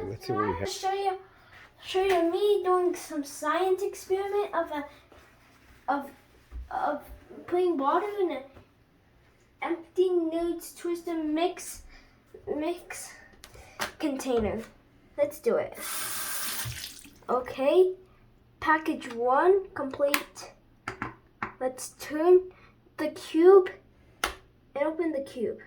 let's see what we have. Show you me doing some science experiment of putting water in an empty nudes twister mix container. Let's do it. Okay, package 1 complete. Let's turn the cube and open the cube.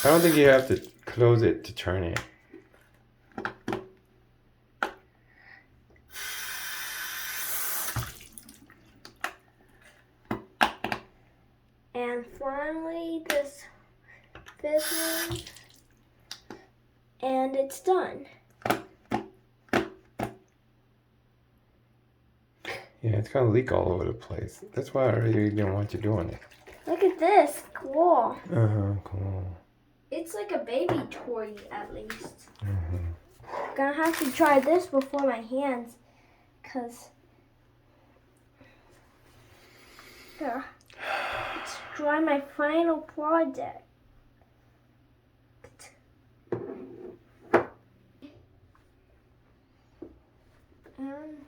I don't think you have to close it to turn it. And finally, this one, and it's done. Yeah, it's gonna leak all over the place. That's why I really didn't want you doing it. Look at this, cool. Cool. It's like a baby toy, at least. Gonna have to try this before my hands, cause let's try my final project. And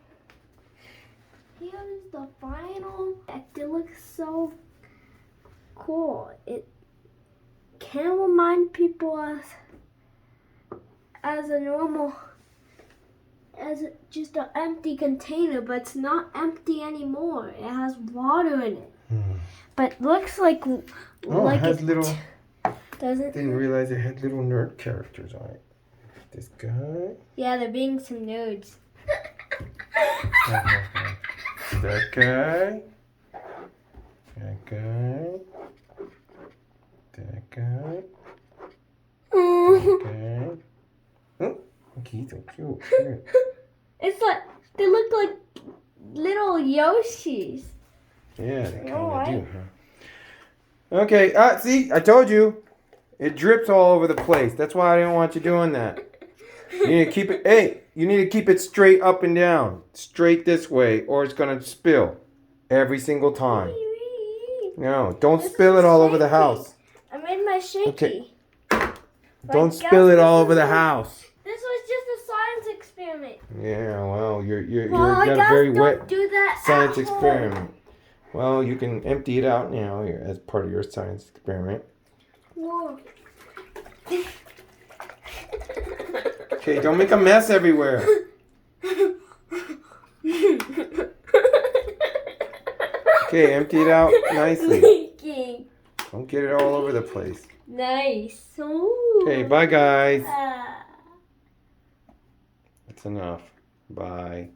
here's the final. It looks so cool. It can remind people as a normal, just an empty container, but it's not empty anymore. It has water in it. But looks like it has little. Doesn't. Didn't realize it had little nerd characters on it. This guy. Yeah, they're being some nerds. That guy. That guy. That guy. Okay. Oh, he's so cute. It's like they look like little Yoshis. Yeah, they kind of do, huh? Okay. See, I told you, it drips all over the place. That's why I didn't want you doing that. You need to keep it. Hey, you need to keep it straight up and down, straight this way, or it's gonna spill every single time. No, don't spill it all over the house. I made my shaky. Okay. Don't spill it all over the house. This was just a science experiment. Yeah, well, you Well, got a very wet do that science at home. experiment. Well, you can empty it out now as part of your science experiment. Whoa. Okay, don't make a mess everywhere. Okay, empty it out nicely. Leaking. Don't get it all over the place. Nice. Ooh. Okay, bye guys. Ah. That's enough. Bye.